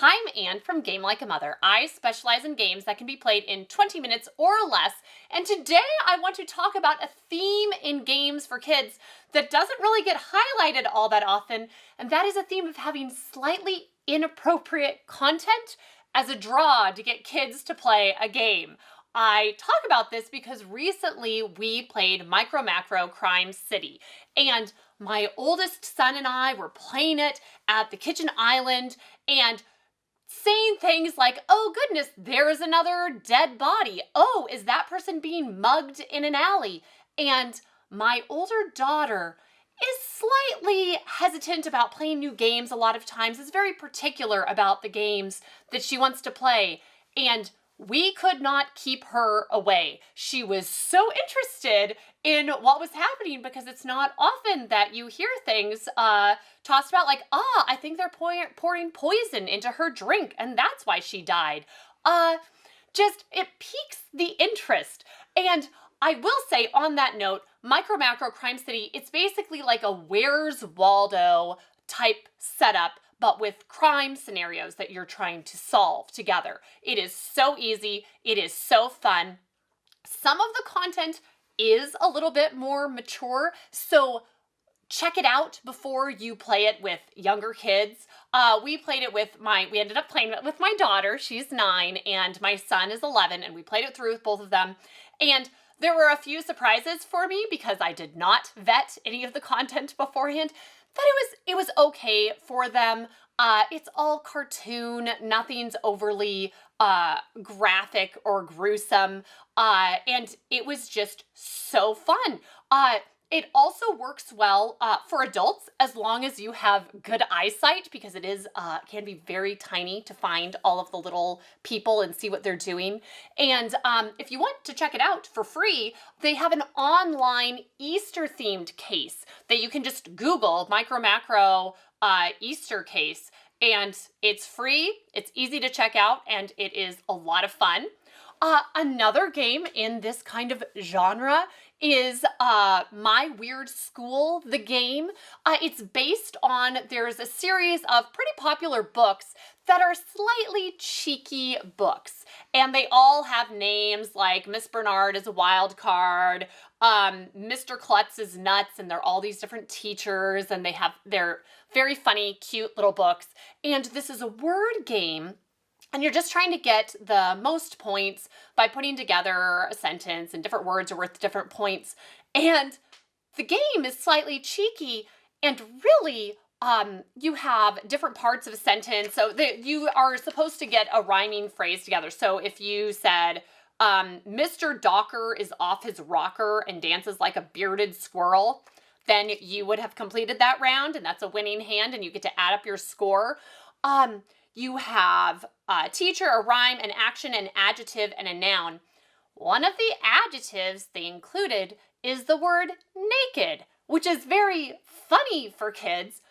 Hi, I'm Anne from Game Like a Mother. I specialize in games that can be played in 20 minutes or less, and today I want to talk about a theme in games for kids that doesn't really get highlighted all that often, and that is a theme of having slightly inappropriate content as a draw to get kids to play a game. I talk about this because recently we played MicroMacro Crime City, and my oldest son and I were playing it at the kitchen island, and saying things like, oh goodness, there's another dead body. Oh, is that person being mugged in an alley? And my older daughter is slightly hesitant about playing new games a lot of times, is very particular about the games that she wants to play. And we could not keep her away. She was so interested in what was happening because it's not often that you hear things tossed about like, I think they're pouring poison into her drink and that's why she died. It piques the interest. And I will say on that note, MicroMacro Crime City, it's basically like a Where's Waldo type setup, but with crime scenarios that you're trying to solve together. It is so easy. It is so fun. Some of the content is a little bit more mature, so check it out before you play it with younger kids. We ended up playing it with my daughter. She's 9 and my son is 11, and we played it through with both of them. And there were a few surprises for me because I did not vet any of the content beforehand. But it was okay for them. It's all cartoon. Nothing's overly graphic or gruesome. And it was just so fun. It also works well for adults as long as you have good eyesight, because it is can be very tiny to find all of the little people and see what they're doing. And if you want to check it out for free, they have an online Easter themed case that you can just Google MicroMacro Easter case, and it's free, it's easy to check out, and it is a lot of fun. Another game in this kind of genre is My Weird School, the game. It's based on, there's a series of pretty popular books that are slightly cheeky books. And they all have names like Miss Bernard is a wild card, Mr. Klutz is nuts, and they're all these different teachers, and they're very funny, cute little books. And this is a word game. And you're just trying to get the most points by putting together a sentence, and different words are worth different points. And the game is slightly cheeky, and really, you have different parts of a sentence. So you are supposed to get a rhyming phrase together. So if you said, Mr. Docker is off his rocker and dances like a bearded squirrel, then you would have completed that round, and that's a winning hand, and you get to add up your score. You have a teacher, a rhyme, an action, an adjective, and a noun. One of the adjectives they included is the word naked, which is very funny for kids,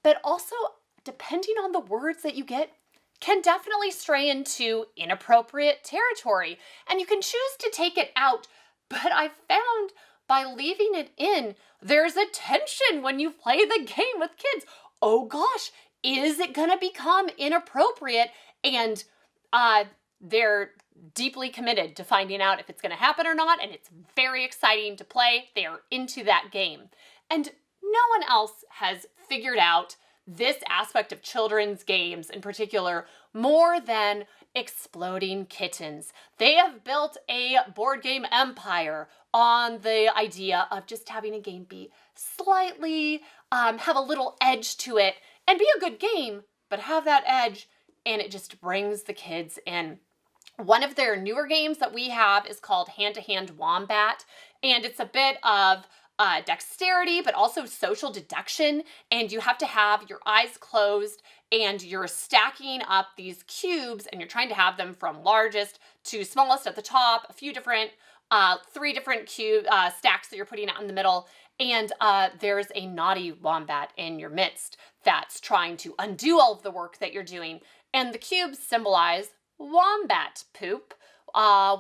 but also, depending on the words that you get, can definitely stray into inappropriate territory. And you can choose to take it out, but I found by leaving it in, there's a tension when you play the game with kids. Oh gosh, is it going to become inappropriate? And they're deeply committed to finding out if it's going to happen or not, and it's very exciting to play. They are into that game. And no one else has figured out this aspect of children's games in particular more than Exploding Kittens. They have built a board game empire on the idea of just having a game be slightly, have a little edge to it, and be a good game, but have that edge, and it just brings the kids in. One of their newer games that we have is called Hand-to-Hand Wombat, and it's a bit of dexterity, but also social deduction, and you have to have your eyes closed, and you're stacking up these cubes, and you're trying to have them from largest to smallest at the top, a few different, 3 different cube stacks that you're putting out in the middle, and there's a naughty wombat in your midst that's trying to undo all of the work that you're doing. And the cubes symbolize wombat poop,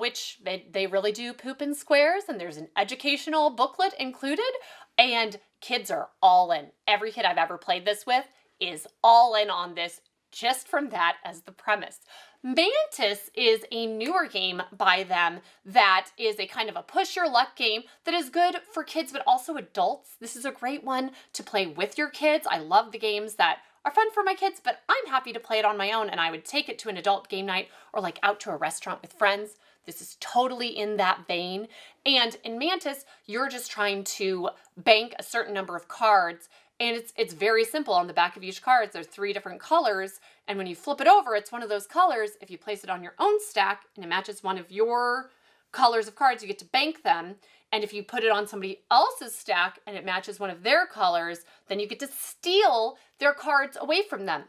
which they really do poop in squares, and there's an educational booklet included, and kids are all in. Every kid I've ever played this with is all in on this just from that as the premise. Mantis is a newer game by them that is a kind of a push your luck game that is good for kids but also adults. This is a great one to play with your kids. I love the games that are fun for my kids, but I'm happy to play it on my own, and I would take it to an adult game night or like out to a restaurant with friends. This is totally in that vein. And in Mantis, you're just trying to bank a certain number of cards. And it's very simple. On the back of each card, there's 3 different colors. And when you flip it over, it's one of those colors. If you place it on your own stack and it matches one of your colors of cards, you get to bank them. And if you put it on somebody else's stack and it matches one of their colors, then you get to steal their cards away from them.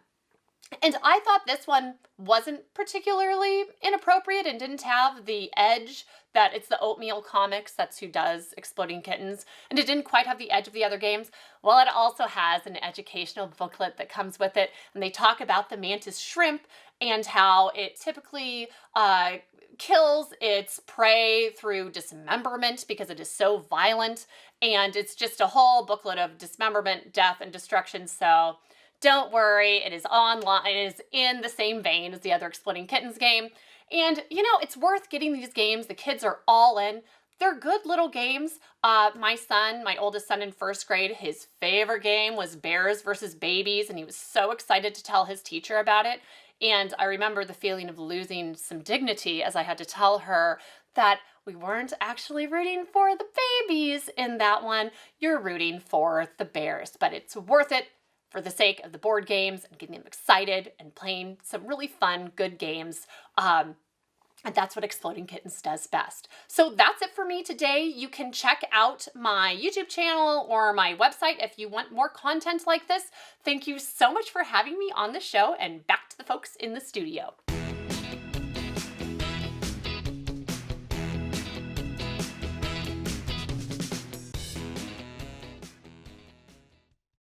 And I thought this one wasn't particularly inappropriate and didn't have the edge that it's the Oatmeal Comics, that's who does Exploding Kittens, and it didn't quite have the edge of the other games. Well, it also has an educational booklet that comes with it, and they talk about the mantis shrimp and how it typically kills its prey through dismemberment because it is so violent, and it's just a whole booklet of dismemberment, death, and destruction. So don't worry, it is online. It is in the same vein as the other Exploding Kittens game. And, you know, it's worth getting these games. The kids are all in. They're good little games. My oldest son in 1st grade, his favorite game was Bears versus Babies, and he was so excited to tell his teacher about it. And I remember the feeling of losing some dignity as I had to tell her that we weren't actually rooting for the babies in that one. You're rooting for the bears, but it's worth it for the sake of the board games and getting them excited and playing some really fun, good games. And that's what Exploding Kittens does best. So that's it for me today. You can check out my YouTube channel or my website if you want more content like this. Thank you so much for having me on the show, and back to the folks in the studio.